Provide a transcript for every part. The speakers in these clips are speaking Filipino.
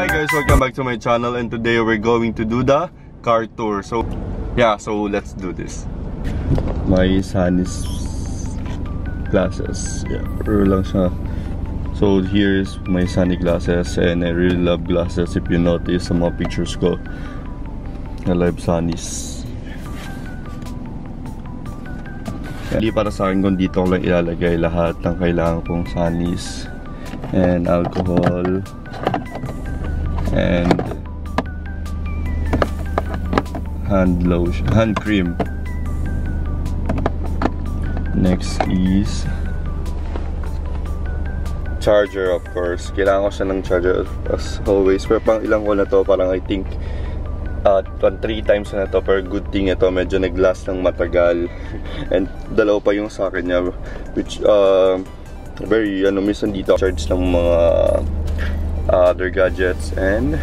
Hi guys, welcome back to my channel, and today we're going to do the car tour. So yeah, so let's do this. My Sunny's glasses. Yeah, lang siya. So here's my Sunny glasses, and I really love glasses. If you notice sa mga pictures ko, I love Sunny's. Hindi para sa akin kung dito ko lang ilalagay lahat ng kailangan kong Sunny's and alcohol and hand lotion, hand cream. Next is charger, of course. Kailangan ko siya ng charger as always. Pero pang ilang ko na to, parang I think 3 times na to, pero good thing ito, medyo nag-last ng matagal. And dalawa pa yung sa akin niya, which very minsan dito charge ng mga other gadgets, and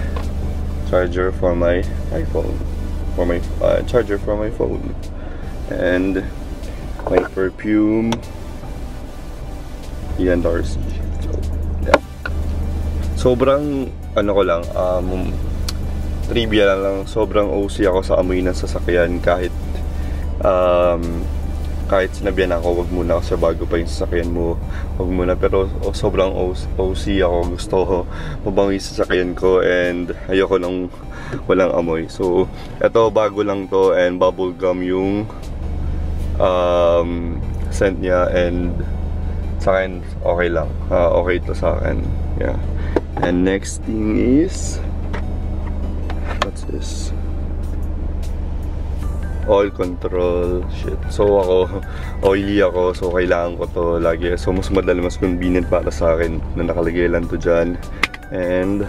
charger for my iPhone, for my charger for my phone, and my perfume, Ian Darcy. So yeah, sobrang ko lang, trivia lang, sobrang OC ako sa amoy ng sasakyan. Kahit sinabihan ako, wag muna kasi bago pa yung sasakyan mo, wag muna, pero sobrang OC ako. Gusto ko mabango yung sasakyan ko, and ayoko nang walang amoy. So eto, bago lang to, and bubble gum yung scent niya, and sa akin okay lang, okay to sa akin. Yeah. And next thing is, what's this? Oil control shit. So ako, oily ako, so kailangan ko to lagi. So mas madali, mas convenient para sa akin na nakalagay lang to dyan. And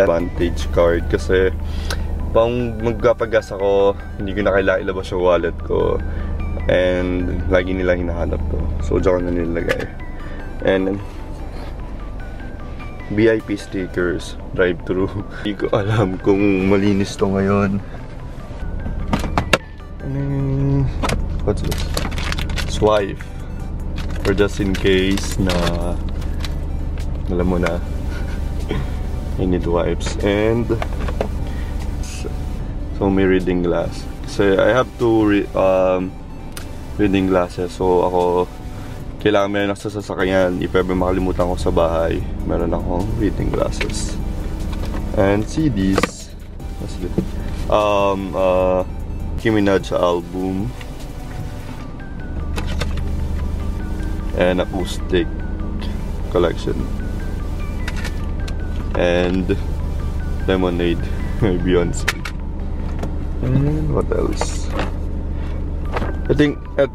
Advantage card, kasi pang magpapagas ako, hindi ko na kailangan ilabas yung wallet ko, and lagi nilang hinahanap to, so dyan ko na nilagay. And VIP stickers, drive-thru. Hindi ko alam kung malinis to ngayon. What's this? Swipe. Or just in case na alam mo na I need wipes. And so may reading glass, kasi I have two reading glasses. So ako, kailangan meron ako sa sasakyan. If ever makalimutan ko sa bahay, meron akong reading glasses. And CDs. What's this? Nicki Minaj album. And acoustic collection. And Lemonade, Beyonce. And what else? I think at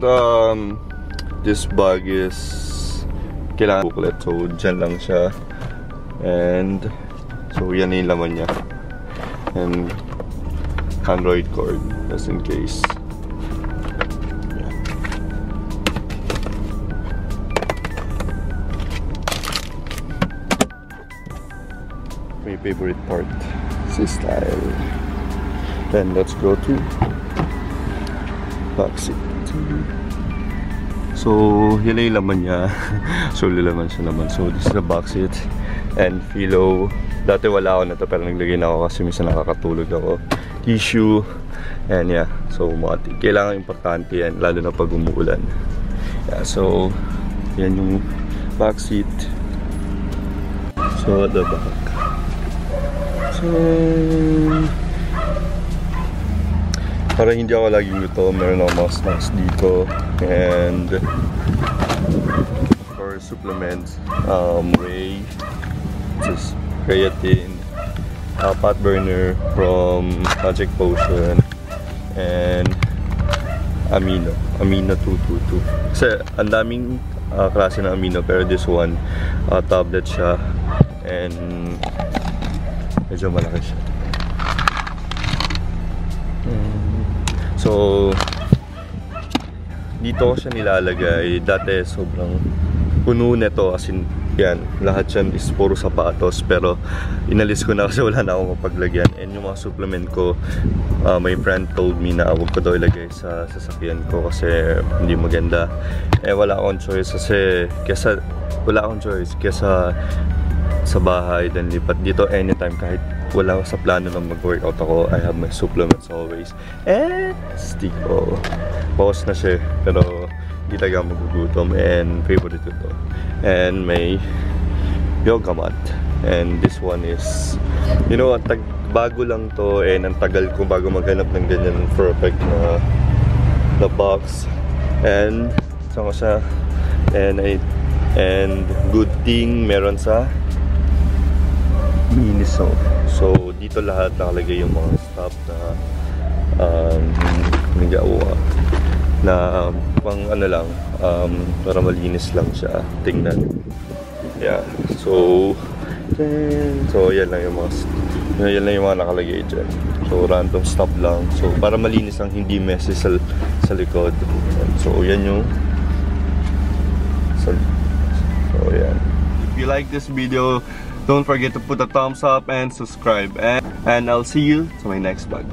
this bag is kailangan booklet, so dyan lang siya. And so yan yung laman niya. And Android cord, just in case. Yeah. My favorite part, this style. Then let's go to backseat. So yun yung laman niya. So laman siya naman. So this is the backseat and pillow. Dati wala ako na to, pero naglagay na ako kasi minsan nakakatulog ako. Tissue, and yeah, so kailangan importante yan, lalo na pag umuulan. Yeah, so yan yung back seat. So at the back, so para hindi ako laging luto, meron akong mga snacks dito, and of course supplements, whey, just creatine, pot burner from Magic Potion, and amino 222. Kasi ang daming klase ng amino, pero this one tablet siya, and medyo malaki siya. So dito ko siya nilalagay. Dati sobrang puno nito, as in yan, lahat yan is puro sapatos, pero inalis ko na kasi wala na akong mapaglagyan. And yung mga supplement ko, my friend told me na huwag ko daw ilagay sa sasakyan ko kasi hindi maganda. Eh wala akong choice, kasi kesa sa bahay, then lipat dito anytime kahit wala sa plano na mag-workout ako. I have my supplements always. And Stico. Pause na siya, pero hindi talaga magugutom, and favorite ko to. And may yoga mat. And this one is, you know, bago lang to, and ang tagal ko bago maghanap ng ganyan perfect na box. And saan ko siya? And good thing meron sa Miniso. So dito lahat nakalagay yung mga stuff na nagawa na pang ano lang, para malinis lang siya tingnan. Yeah. So yan lang yung mga nakalagay dyan. So random stuff lang. So para malinis lang, hindi messy sa likod. So yan yung so yan. If you like this video, don't forget to put a thumbs up and subscribe. And I'll see you to my next vlog.